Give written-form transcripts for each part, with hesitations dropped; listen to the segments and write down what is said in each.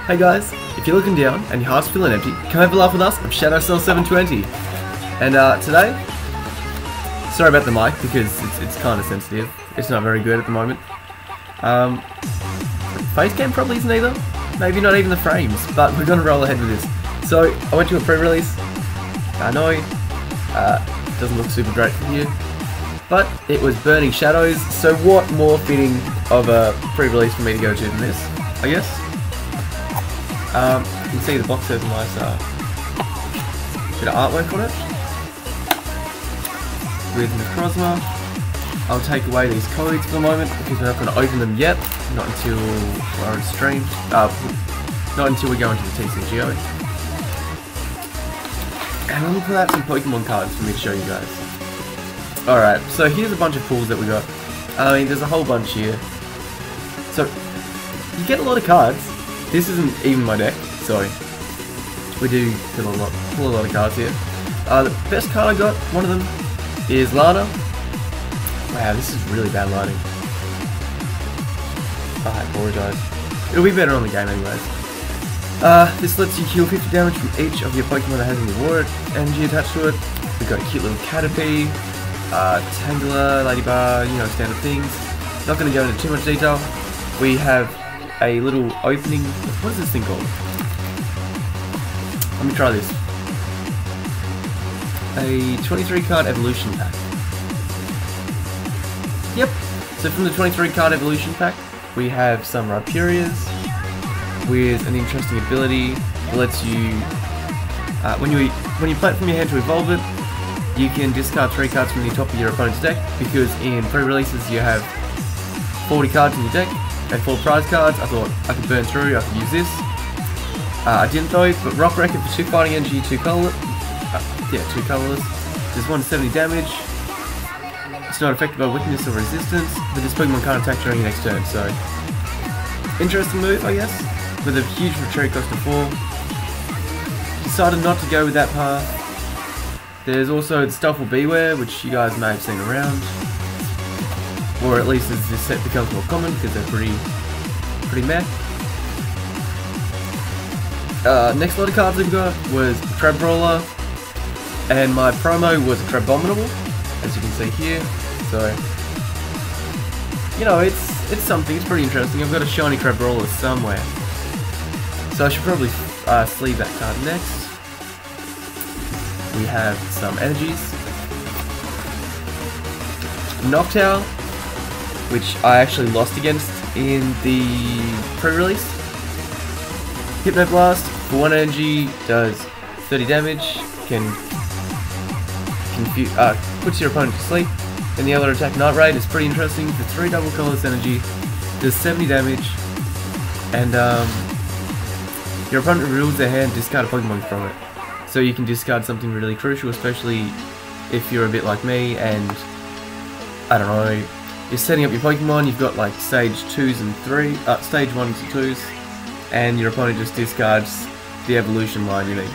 Hey guys, if you're looking down and your heart's feeling empty, come have a laugh with us. I'm ShadowCell720, and today, sorry about the mic because it's kind of sensitive. It's not very good at the moment. Face cam probably isn't either. Maybe not even the frames, but we're gonna roll ahead with this. So I went to a pre-release. I know, doesn't look super great from here, but it was Burning Shadows. So what more fitting of a pre-release for me to go to than this, I guess. You can see the box has a nice bit of artwork on it with Necrozma. I'll take away these codes for the moment because we're not going to open them yet, not until we're on stream, not until we go into the TCGO. And let me pull out some Pokemon cards for me to show you guys. Alright, so here's a bunch of pulls that we got. I mean, there's a whole bunch here. So, you get a lot of cards. This isn't even my deck, so we do pull a lot of cards here. The best card I got, one of them, is Lana. Wow, this is really bad lighting. I apologise. It'll be better on the game anyways. This lets you heal 50 damage from each of your Pokemon that has any water energy attached to it. We've got a cute little Caterpie, Tangela, Ladybug, you know, standard things. Not going to go into too much detail. We have a little opening. What is this thing called? Let me try this. A 23 card evolution pack. Yep. So from the 23 card evolution pack, we have some Rhyperias with an interesting ability that lets you, when you play it from your hand to evolve it, you can discard 3 cards from the top of your opponent's deck, because in pre-releases you have 40 cards in your deck and 4 prize cards. I thought I could burn through, I could use this. I didn't though, but Rock Wrecker for 2 fighting energy, 2 colorless. Yeah, 2 colorless. Does 170 damage. It's not affected by weakness or resistance, but this Pokemon can't attack during your next turn, so interesting move, I guess, with a huge retreat cost of 4. Decided not to go with that path. There's also the Stuffle Beware, which you guys may have seen around, or at least as this set becomes more common because they're pretty meh. Next lot of cards we got was Crab Brawler, and my promo was a Crabominable, as you can see here. So, you know, it's something. It's pretty interesting. I've got a shiny Crab Brawler somewhere, so I should probably sleeve that card next. We have some energies. Noctowl, which I actually lost against in the pre-release. Hypnoblast for 1 energy does 30 damage, puts your opponent to sleep, and the other attack Night Raid is pretty interesting. For 3 double colorless energy, does 70 damage, and your opponent reveals their hand, discard a Pokemon from it. So you can discard something really crucial, especially if you're a bit like me and, I don't know, you're setting up your Pokemon, you've got like stage 2s and 3, stage 1s and 2s, and your opponent just discards the evolution line you need.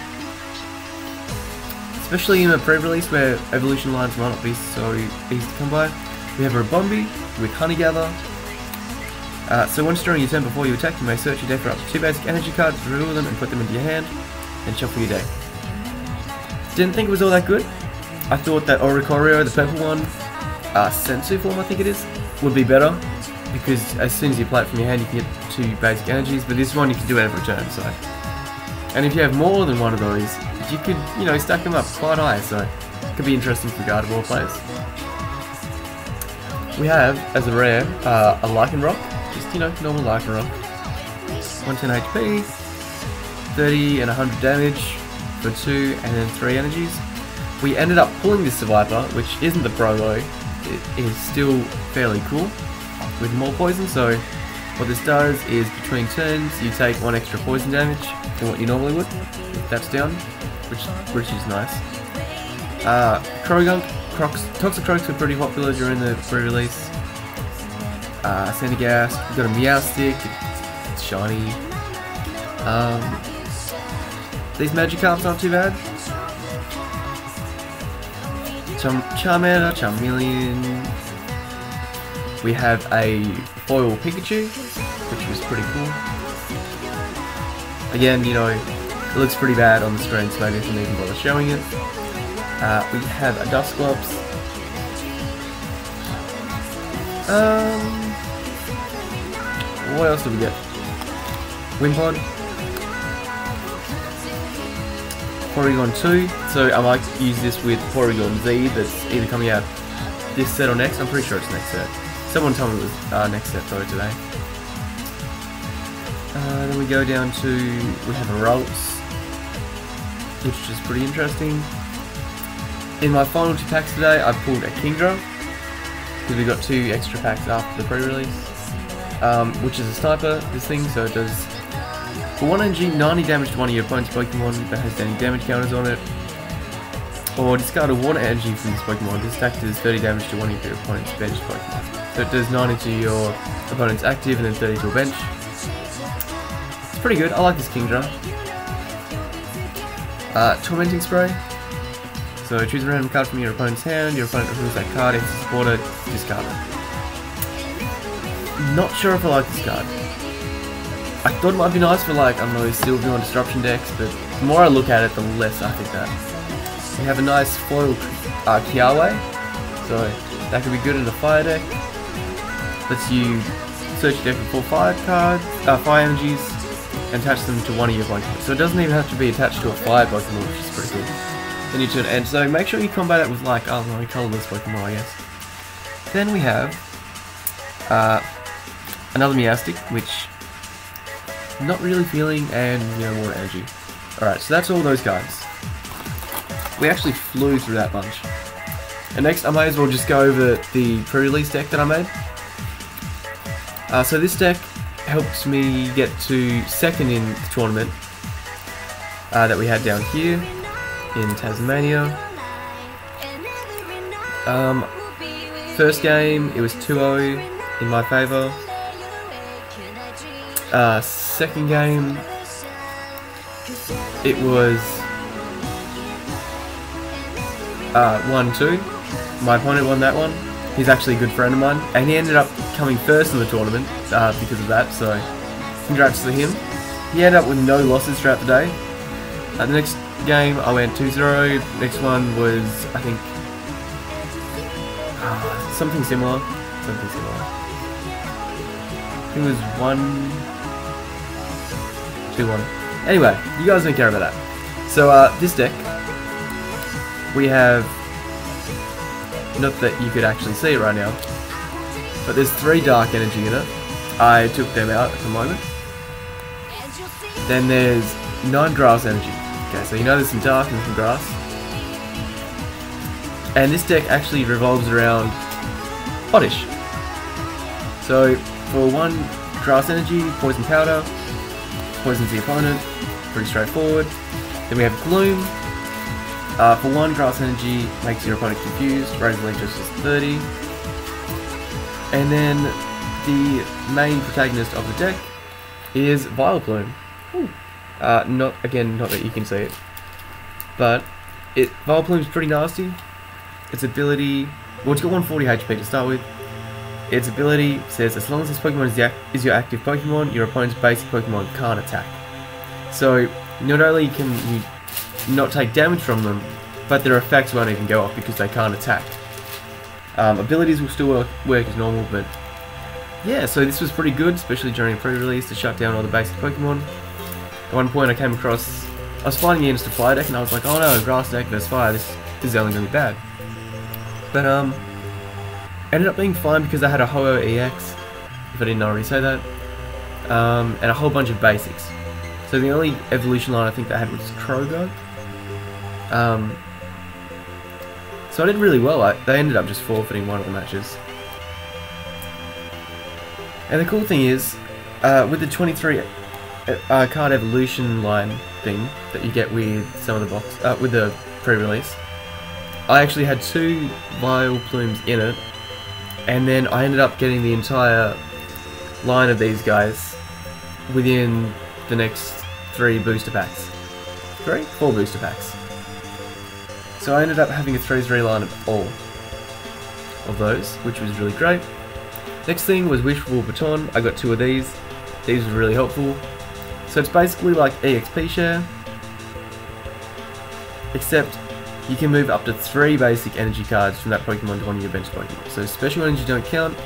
Especially in a pre-release where evolution lines might not be so easy to come by. We have a Bombi with Honey Gather. So once during your turn before you attack, you may search your deck for up to 2 basic energy cards, reveal them and put them into your hand, and shuffle your deck. Didn't think it was all that good. I thought that Oricorio, the purple one, Sensu form I think it is, would be better, because as soon as you play it from your hand you can get 2 basic energies, but this one you can do it every turn, so. And if you have more than one of those, you could, you know, stack them up quite high, so it could be interesting for Gardevoir players. We have, as a rare, a Lycanroc, just, you know, normal Lycanroc. 110 HP, 30 and 100 damage for 2 and then 3 energies. We ended up pulling this Survivor, which isn't the promo. It is still fairly cool with more poison, so what this does is between turns you take 1 extra poison damage than what you normally would if that's down, which is nice. Krogunk, Toxicroaks were pretty popular during the pre-release. Sandygast, we've got a Meowstic, it's shiny. These Magikarps aren't too bad. Charmander, Charmeleon. We have a foil Pikachu, which was pretty cool. Again, you know, it looks pretty bad on the screen, so maybe I shouldn't even bother showing it. We have a Dusclops. What else did we get? Wimpod. Porygon 2. So I might use this with Porygon Z that's either coming out this set or next. I'm pretty sure it's next set. Someone told me it was next set though today. Then we go down to, we have a Ralts, which is pretty interesting. In my final 2 packs today, I pulled a Kingdra, because we got 2 extra packs after the pre-release, which is a sniper, this thing, so it does, for 1 energy, 90 damage to one of your opponent's Pokemon that has any damage counters on it, or discard a 1 energy from this Pokemon. This attack does 30 damage to one of your opponent's bench Pokemon. So it does 90 to your opponent's active and then 30 to a bench. It's pretty good, I like this Kingdra. Tormenting Spray. So choose a random card from your opponent's hand, your opponent removes that card, hits the supporter, discard it. Not sure if I like this card. I thought it might be nice for like, I don't know, Sylveon Disruption decks, but the more I look at it, the less I think that. We have a nice foil Kiawe, so that could be good in a fire deck. Lets you search your deck for 4 fire cards, fire energies, and attach them to one of your Pokemon. So it doesn't even have to be attached to a fire Pokemon, which is pretty cool. Then you turn, and so make sure you combat it with like, I don't know, colourless Pokemon, I guess. Then we have another Meowstic, which I'm not really feeling, and you know, more energy. Alright, so that's all those guys. We actually flew through that bunch. And next I might as well just go over the pre-release deck that I made. So this deck helped me get to 2nd in the tournament that we had down here in Tasmania. First game, it was 2-0 in my favour. Second game, it was 1-2. My opponent won that one. He's actually a good friend of mine, and he ended up coming first in the tournament because of that, so congrats to him. He ended up with no losses throughout the day. The next game I went 2-0, next one was, I think, something similar. I think it was 1-2-1. Anyway, you guys don't care about that. So this deck, we have, not that you could actually see it right now, but there's 3 dark energy in it. I took them out at the moment. Then there's 9 grass energy. Okay, so you know there's some dark and some grass. And this deck actually revolves around Oddish. So for 1 grass energy, poison powder, poisons the opponent, pretty straightforward. Then we have Gloom. For 1 grass energy, makes your opponent confused, raises the just 30. And then the main protagonist of the deck is Vileplume. Not that you can see it, but Vileplume's pretty nasty. Its ability, well, it's got 140 HP to start with. Its ability says, as long as this Pokemon is your active Pokemon, your opponent's basic Pokemon can't attack. So not only can you not take damage from them, but their effects won't even go off because they can't attack. Abilities will still work as normal, but yeah, so this was pretty good, especially during pre-release to shut down all the basic Pokemon. At one point I came across, I was fighting against a fire deck and I was like, oh no, grass deck versus fire, this is only going to be bad. But ended up being fine because I had a Ho-Oh EX, if I didn't already say that, and a whole bunch of basics. So the only evolution line I think they had was Kroger. So I did really well. They ended up just forfeiting one of the matches. And the cool thing is, with the 23 card evolution line thing that you get with some of the with the pre-release, I actually had 2 Vileplumes in it, and then I ended up getting the entire line of these guys within the next 3 booster packs. 4 booster packs. So I ended up having a 3-3 line of all of those, which was really great. Next thing was Wishful Baton. I got 2 of these. These were really helpful. So it's basically like EXP share, except you can move up to 3 basic energy cards from that Pokemon to one of your bench Pokemon. So special energy don't count,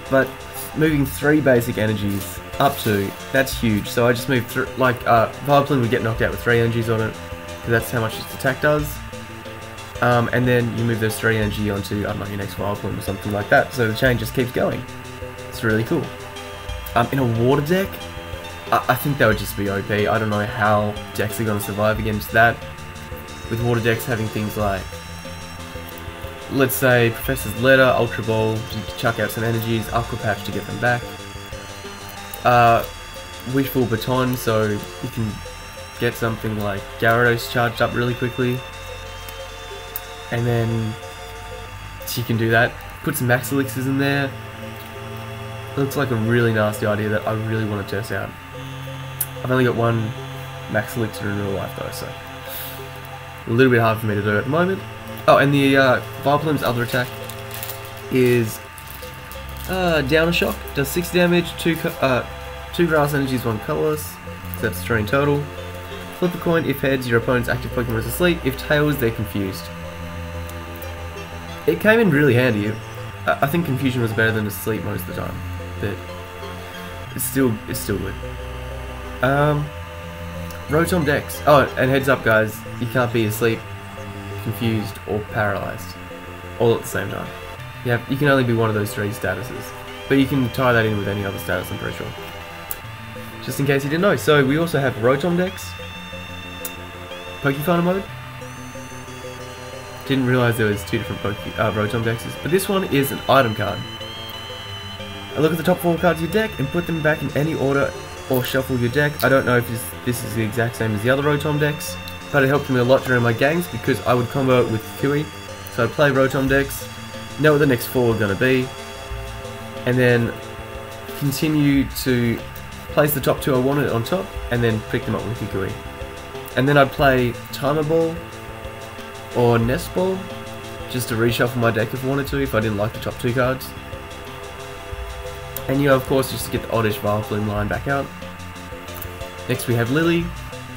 but moving 3 basic energies up to, that's huge. So I just moved through, like Vileplume would get knocked out with 3 energies on it, because that's how much its attack does. And then you move those 3 energy onto, I don't know, your next Vileplume or something like that. So the chain just keeps going. It's really cool. In a water deck, I think that would just be OP. I don't know how decks are going to survive against that. With water decks having things like, let's say, Professor's Letter, Ultra Ball, you can chuck out some energies, Aqua Patch to get them back. Wishful Baton, so you can get something like Gyarados charged up really quickly. And then you can do that. Put some Max Elixirs in there. It looks like a really nasty idea that I really want to test out. I've only got 1 Max Elixir in real life though, so a little bit hard for me to do at the moment. Oh, and the Vileplume's other attack is Downer Shock. Does 6 damage, 2 grass energies, 1 colorless. So that's 3 in total. Flip a coin. If heads, your opponent's active Pokemon is asleep. If tails, they're confused. It came in really handy. I think confusion was better than asleep most of the time, but it's still good. Rotom Dex. Oh, and heads up guys, you can't be asleep, confused, or paralyzed all at the same time. You can only be one of those 3 statuses, but you can tie that in with any other status, I'm pretty sure. Just in case you didn't know. So we also have Rotom Dex, Pokefighter mode. Didn't realize there was 2 different Rotom Dexes, but this one is an item card. I look at the top 4 cards of your deck and put them back in any order or shuffle your deck. I don't know if this is the exact same as the other Rotom Dex, but it helped me a lot during my games because I would combo it with Kui. So I'd play Rotom Dex, know what the next 4 are going to be, and then continue to place the top 2 I wanted on top, and then pick them up with Kui. And then I'd play Timer Ball or Nest Ball, just to reshuffle my deck if I wanted to, if I didn't like the top 2 cards. And of course, just to get the oddish Vileplume line back out. Next we have Lily.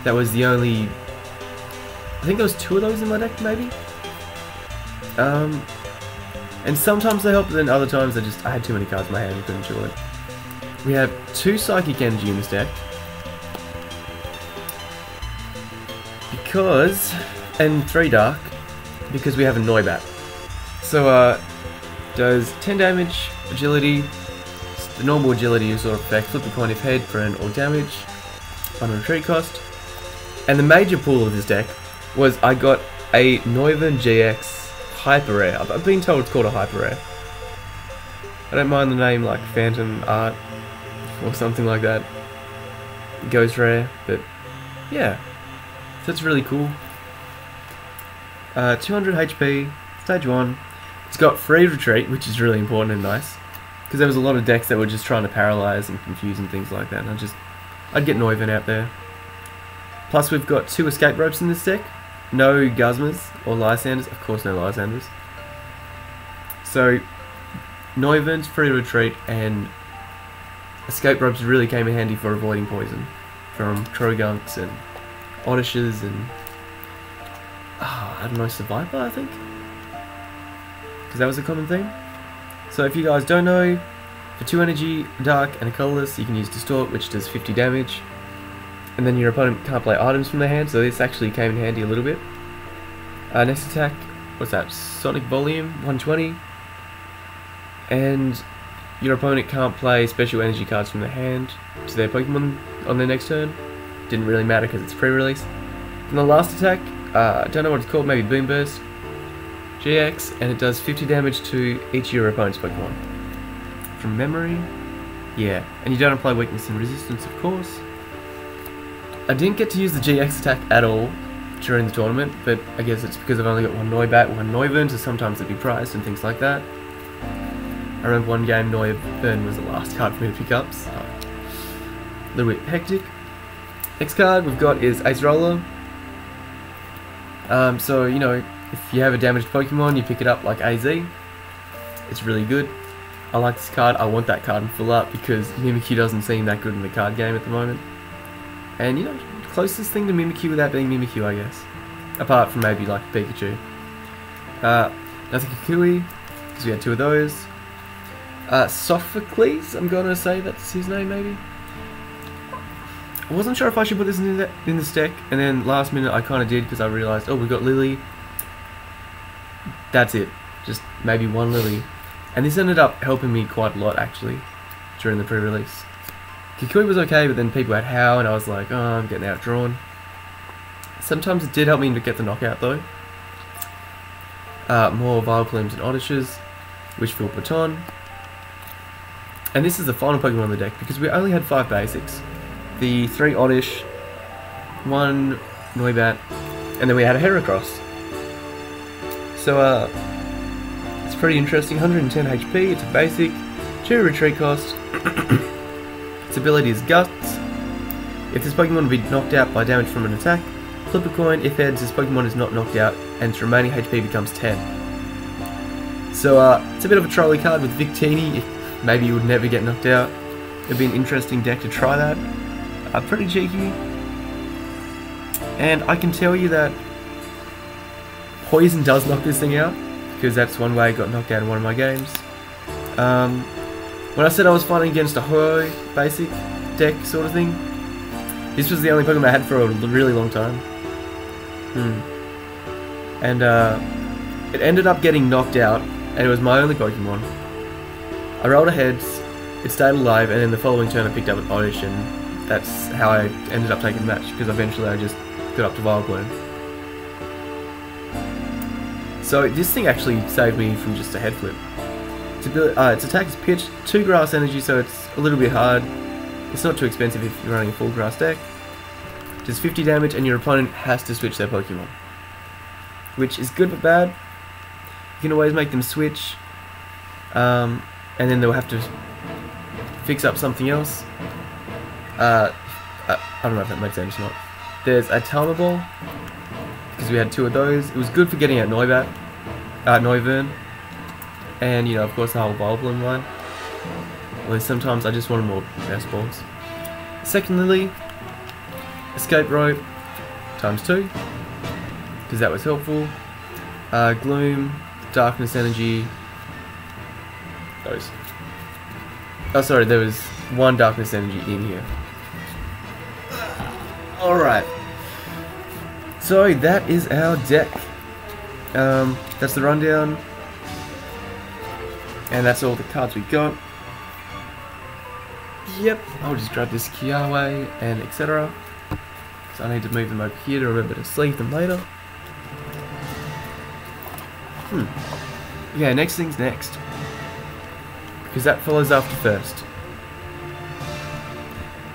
That was the only, I think there was 2 of those in my deck, maybe? And sometimes they help, but then other times I had too many cards in my hand and couldn't do it. We have 2 Psychic Energy in this deck. And 3 Dark, because we have a Noibat. So, does 10 damage, agility, the normal agility sort of effect, flip a coin if head for an all damage, 1 retreat cost. And the major pull of this deck was I got a NOIVERN-GX Hyper Rare. I've been told it's called a Hyper Rare. I don't mind the name like Phantom Art or something like that. Ghost Rare, but yeah. So it's really cool. 200 HP, stage 1. It's got free retreat, which is really important and nice. Because there was a lot of decks that were just trying to paralyze and confuse and things like that. And I'd get Noivern out there. Plus we've got 2 escape ropes in this deck. No Guzmas or Lysanders. Of course no Lysanders. So Noivern's free retreat and escape ropes really came in handy for avoiding poison from Trogunks and Oddishes and I don't know, Survivor, I think, because that was a common thing. So if you guys don't know, for 2 energy, dark and a colorless, you can use Distort, which does 50 damage, and then your opponent can't play items from their hand, so this actually came in handy a little bit. Next attack, what's that, Sonic Volume, 120, and your opponent can't play special energy cards from their hand to their Pokemon on their next turn. Didn't really matter because it's pre-release. And the last attack, I don't know what it's called, maybe Boom Burst GX, and it does 50 damage to each of your opponent's Pokemon. From memory, yeah. And you don't apply weakness and resistance, of course. I didn't get to use the GX attack at all during the tournament, but I guess it's because I've only got 1 Noibat, 1 Noivern, so sometimes it'd be priced and things like that. I remember one game Noivern was the last card for me to pick up, so a little bit hectic. Next card we've got is Ace Roller. So, you know, if you have a damaged Pokemon, you pick it up like AZ. It's really good. I like this card, I want that card in full art because Mimikyu doesn't seem that good in the card game at the moment. And you know, closest thing to Mimikyu without being Mimikyu, I guess. Apart from maybe like Pikachu. Nothing Kukui, because we had 2 of those. Sophocles, I'm gonna say that's his name maybe. I wasn't sure if I should put this in this deck, and then last minute I kind of did because I realised, oh, we got Lily. That's it, just maybe 1 Lily. And this ended up helping me quite a lot actually, during the pre-release. Kukui was okay, but then people had How, and I was like, oh, I'm getting outdrawn. Sometimes it did help me to get the knockout though. More Vileplumes and Oddishes, Wishful Baton. And this is the final Pokemon on the deck, because we only had 5 basics. The 3 Oddish, 1 Noibat, and then we had a Heracross. So, it's pretty interesting. 110 HP, it's a basic, 2 retreat cost. Its ability is Guts. If this Pokemon would be knocked out by damage from an attack, flip a coin. If heads, this Pokemon is not knocked out, and its remaining HP becomes 10. So, it's a bit of a trolley card with Victini. If maybe you would never get knocked out. It'd be an interesting deck to try that. Pretty cheeky. And I can tell you that Poison does knock this thing out, because that's one way I got knocked out in one of my games. When I said I was fighting against a Ho basic deck sort of thing, this was the only Pokemon I had for a really long time. And it ended up getting knocked out, and it was my only Pokemon. I rolled a heads, it stayed alive, and then the following turn I picked up an Oddish, and that's how I ended up taking the match, because eventually I just got up to Vileplume. So this thing actually saved me from just a head flip. Its attack is pitched, 2 grass energy, so it's a little bit hard. It's not too expensive if you're running a full grass deck. It does 50 damage, and your opponent has to switch their Pokemon, which is good but bad. You can always make them switch, and then they'll have to fix up something else. I don't know if that makes sense or not. There's a Tama Ball, because we had 2 of those. It was good for getting out Noivern, and you know, of course, the whole Vileplume line. Although sometimes I just wanted more best balls. Secondly, Escape Rope ×2, because that was helpful. Gloom, Darkness Energy. Those. Oh, sorry, there was 1 Darkness Energy in here. Alright. So that is our deck. That's the rundown. And that's all the cards we got. Yep, I'll just grab this Kiawe and etc. So I need to move them over here to remember to sleeve them later. Yeah, next thing's next, because that follows after first.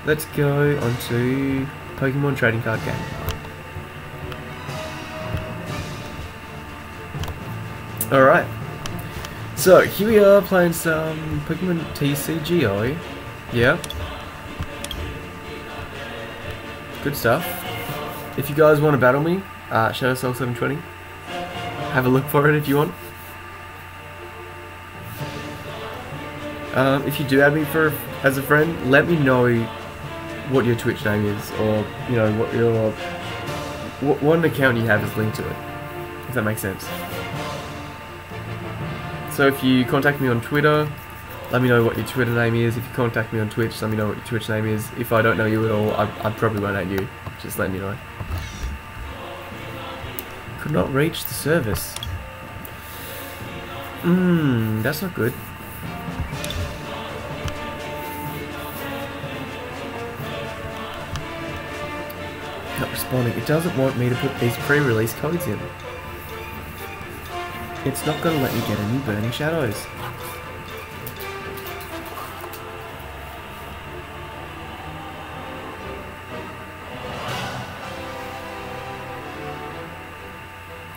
Let's go on to Pokemon Trading Card Game. Alright, so here we are playing some Pokemon TCGO. Yeah, good stuff. If you guys want to battle me, ShadowSoul720, have a look for it if you want. If you do add me as a friend, let me know what your Twitch name is, or you know what an account you have is linked to it, if that makes sense. So if you contact me on Twitter, let me know what your Twitter name is. If you contact me on Twitch, let me know what your Twitch name is. If I don't know you at all, I probably won't add you. Just letting you know. Could not reach the service. That's not good. Not responding. It doesn't want me to put these pre-release codes in. It's not going to let me get any Burning Shadows.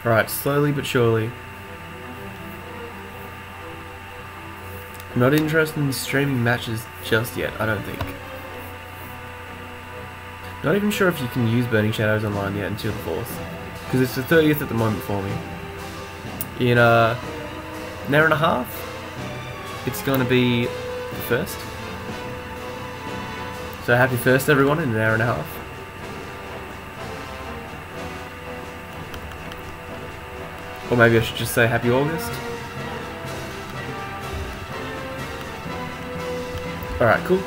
Alright, slowly but surely. I'm not interested in streaming matches just yet, I don't think. Not even sure if you can use Burning Shadows online yet until the 4th. Because it's the 30th at the moment for me. In an hour and a half? it's going to be the 1st. So happy 1st everyone in an hour and a half. Or maybe I should just say happy August. Alright, cool.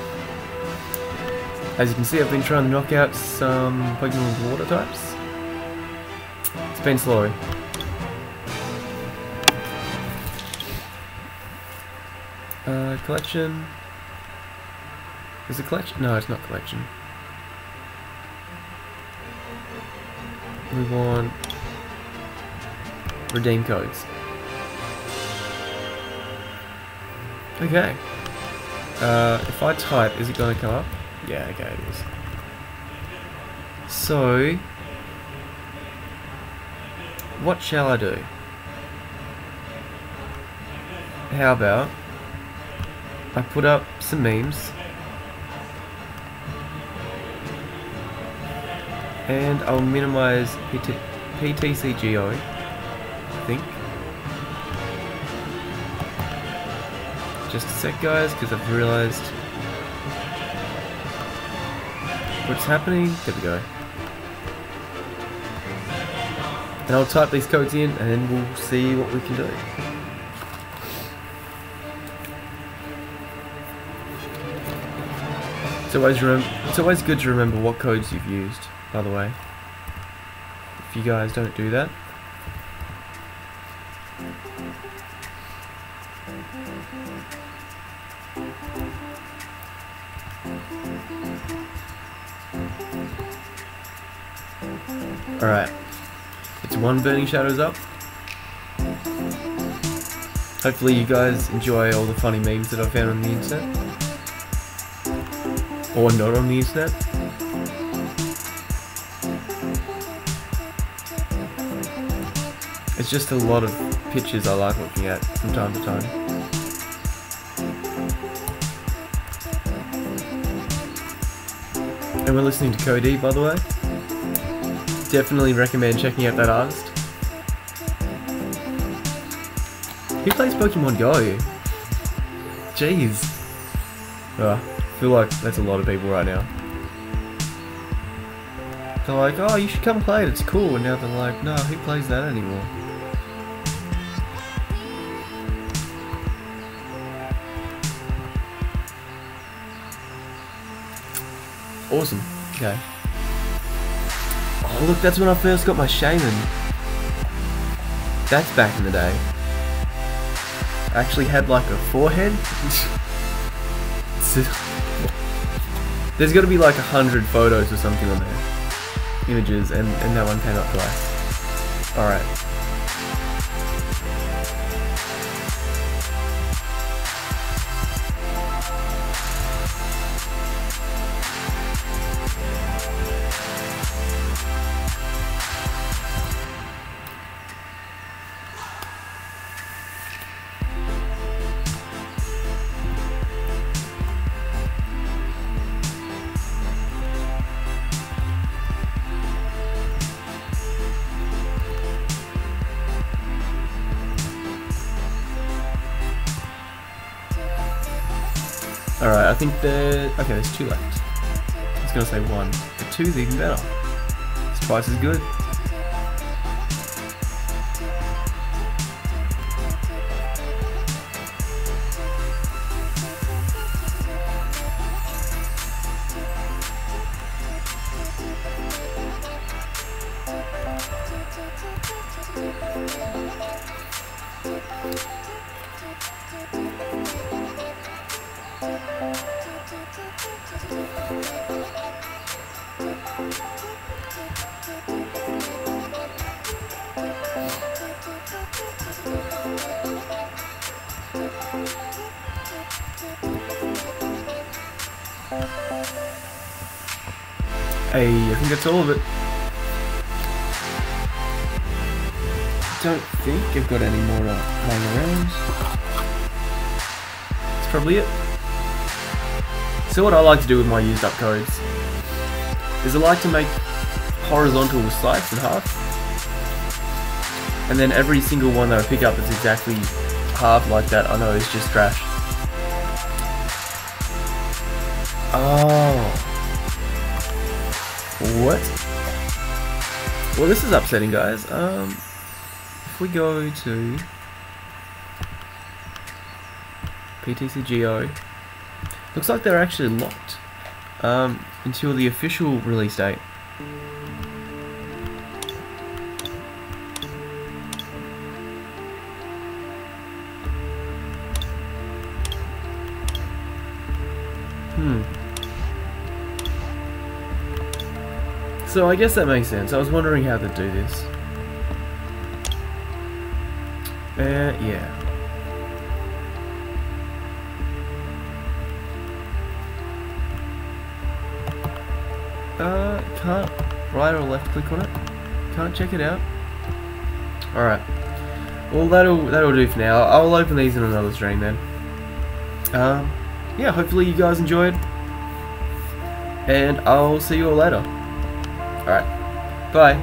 As you can see, I've been trying to knock out some Pokemon with water types. It's been slow. Collection. Is it collection? No, it's not collection. We want redeem codes. Okay. If I type, is it going to come up? Yeah, okay, it is. So, what shall I do? How about I put up some memes and I'll minimize PTCGO, I think. Just a sec, guys, because I've realized what's happening. There we go. And I'll type these codes in and then we'll see what we can do. It's always good to remember what codes you've used, by the way. If you guys don't do that. Alright. It's 1 Burning Shadows up. Hopefully you guys enjoy all the funny memes that I found on the internet. Or not on the internet. It's just a lot of pictures I like looking at from time to time. And we're listening to Cody, by the way. Definitely recommend checking out that artist. Who plays Pokemon Go? Jeez. I feel like that's a lot of people right now. They're like, oh, you should come play it, it's cool. And now they're like, no, who plays that anymore? Awesome. Okay. Oh, look, that's when I first got my Shaman. That's back in the day. I actually had like a forehead. There's got to be like 100 photos or something on there. Images, and that one came up twice. Alright. Alright, I think okay, there's 2 left. I was gonna say 1, but 2's even better. It's twice as good. Hey, I think that's all of it. Don't think I've got any more lying around. That's probably it. So what I like to do with my used up codes is I like to make horizontal slices in half, and then every single one that I pick up is exactly halved like that, I know it's just trash. Oh. What? Well, this is upsetting, guys. If we go to PTCGO, looks like they're actually locked until the official release date. So I guess that makes sense. I was wondering how to do this. Yeah. Can't right or left click on it. Can't check it out. Alright. Well, that'll do for now. I'll open these in another stream then. Yeah, hopefully you guys enjoyed. And I'll see you all later. Alright. Bye.